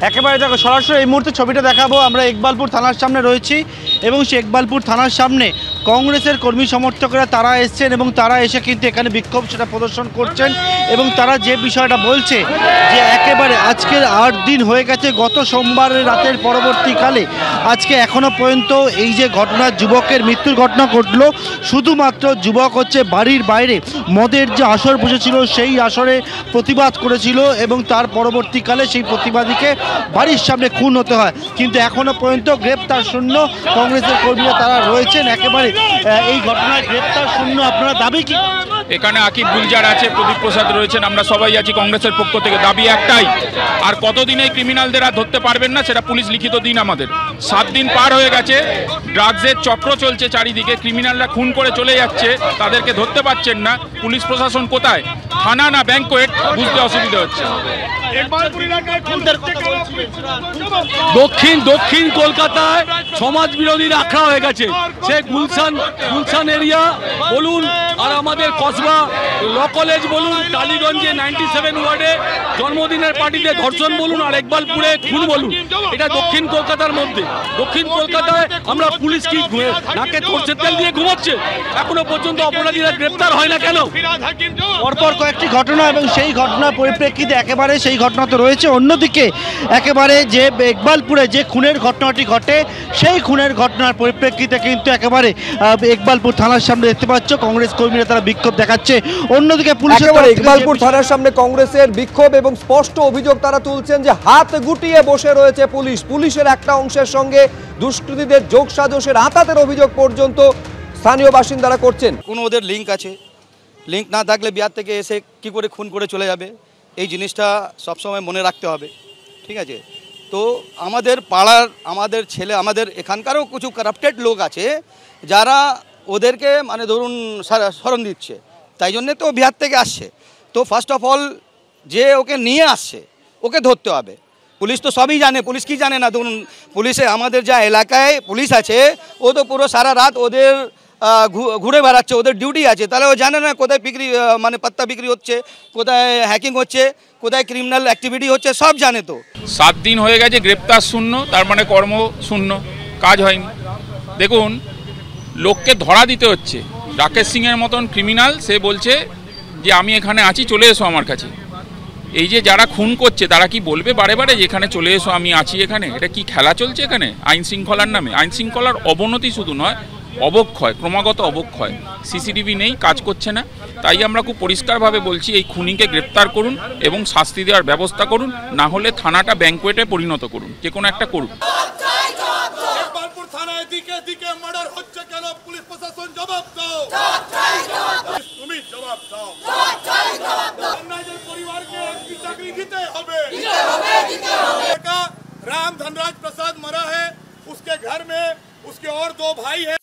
একেবারে দেখো সরাসরি এই মুহূর্তে ছবিটা দেখাবো। আমরা ইকবালপুর থানার সামনে রয়েছি এবং সেই ইকবালপুর থানার সামনে কংগ্রেসের কর্মী সমর্থকরা তারা এসছেন এবং তারা এসে কিন্তু এখানে বিক্ষোভ সেটা প্রদর্শন করছেন এবং তারা যে বিষয়টা বলছে যে একেবারে আজকের 8 দিন হয়ে গেছে, গত সোমবারের রাতের পরবর্তীকালে আজকে এখনো পর্যন্ত এই যে ঘটনা, যুবকের মৃত্যুর ঘটনা ঘটলো, শুধুমাত্র যুবক হচ্ছে বাড়ির বাইরে মদের যে আসর বসেছিল সেই আসরে প্রতিবাদ করেছিল এবং তার পরবর্তীকালে সেই প্রতিবাদীকে বাড়ির সামনে খুন হতে হয়। কিন্তু এখনো পর্যন্ত গ্রেপ্তার শূন্য কংগ্রেসের কর্মীরা তারা রয়েছেন, একেবারে এই ঘটনায় গ্রেপ্তার শূন্য। আপনারা দাবি কি? এখানে আকিব গুলজার আছে, প্রদীপ প্রসাদ রয়েছেন, আমরা সবাই আছি কংগ্রেসের পক্ষ থেকে। দাবি একটাই, আর কতদিন এই ক্রিমিনালদের আর ধরতে পারবেন না সেটা পুলিশ লিখিত দিন আমাদের। 7 দিন পার হয়ে গেছে, ড্রাগসের চক্র চলছে চারিদিকে, ক্রিমিনালরা খুন করে চলে যাচ্ছে, তাদেরকে ধরতে পারছেন না। পুলিশ প্রশাসন কোথায়? থানা না ব্যাংকোয়েট, বুঝতে অসুবিধা হচ্ছে। দক্ষিণ কলকাতায় সমাজ বিরোধীর আখড়া হয়ে গেছে। সে গুলশান এরিয়া বলুন, আর আমাদের কসবা ল কলেজ বলুন, টালিগঞ্জে 97 ওয়ার্ডে জন্মদিনের পার্টিতে ধর্ষণ বলুন, আর ইকবালপুরে খুন বলুন, এটা দক্ষিণ কলকাতার মধ্যে। দক্ষিণ কলকাতায় আমরা পুলিশ কি নাকে সরষের তেল দিয়ে ঘুমাচ্ছে? এখনো পর্যন্ত অপরাধীরা গ্রেপ্তার হয় না কেন? পরপর কয়েকটি ঘটনা এবং সেই ঘটনার পরিপ্রেক্ষিতে একেবারে সেই ঘটনা তো রয়েছে, অন্যদিকে একেবারে যে ইকবালপুরে যে খুনের ঘটনাটি ঘটে সেই খুনের ঘটনার পরিপ্রেক্ষিতে কিন্তু একেবারে ইকবালপুর থানার সামনে দেখতে পাচ্ছ কংগ্রেস কর্মীরা তারা বিক্ষোভ দেখাচ্ছে। অন্যদিকে ইকবালপুর থানার সামনে কংগ্রেসের বিক্ষোভ এবং স্পষ্ট অভিযোগ তারা তুলছেন যে হাত গুটিয়ে বসে রয়েছে পুলিশের একটা অংশের সঙ্গে দুষ্কৃতীদের যোগসাজশের আঁতাতের অভিযোগ পর্যন্ত স্থানীয় বাসিন্দারা করছেন। কোনো ওদের লিঙ্ক আছে, লিঙ্ক না থাকলে বিহার থেকে এসে কি করে খুন করে চলে যাবে, এই জিনিসটা সবসময় মনে রাখতে হবে, ঠিক আছে? তো আমাদের পাড়ার আমাদের ছেলে, আমাদের এখানকারও কিছু কারাপ্টেড লোক আছে যারা ওদেরকে মানে ধরুন শরণ দিচ্ছে, তাই জন্যে তো বিহার থেকে আসছে। তো ফার্স্ট অফ অল যে ওকে নিয়ে আসছে ওকে ধরতে হবে। পুলিশ তো সবই জানে, পুলিশ কি জানে না? ধরুন পুলিশে আমাদের যা এলাকায় পুলিশ আছে ও তো পুরো সারা রাত ওদের ঘুরে বেড়াচ্ছে, ওদের ডিউটি আছে, তাহলে ও জানে না কোথায় বিক্রি মানে পাত্তা বিক্রি হচ্ছে, কোথায় হ্যাকিং হচ্ছে, কোথায় ক্রিমিনাল অ্যাক্টিভিটি হচ্ছে, সব জানে। তো 7 দিন হয়ে গেছে, গ্রেপ্তার শূন্য, তার মানে কর্ম শূন্য, কাজ হয়নি। দেখুন, লোককে ধরা দিতে হচ্ছে। রাকেশ সিংয়ের মতন ক্রিমিনাল সে বলছে যে আমি এখানে আছি, চলে এসো আমার কাছে। এই যে যারা খুন করছে তারা কি বলবে বারে বারে যে এখানে চলে এসো, আমি আছি এখানে? এটা কি খেলা চলছে এখানে আইন শৃঙ্খলার নামে? আইন শৃঙ্খলার অবনতি শুধু নয়, অবক্ষয়, ক্রমাগত অবক্ষয়। সিসিটিভি নেই, কাজ করছে না। তাই আমরা খুব পরিষ্কারভাবে বলছি, এই খুনিকে গ্রেপ্তার করুন এবং শাস্তি দেওয়ার ব্যবস্থা করুন, না হলে থানাটা ব্যাংকোয়েটে পরিণত করুন, যে কোনো একটা করুন। राम धनराज प्रसाद मरा है, उसके घर में उसके और 2 भाई है,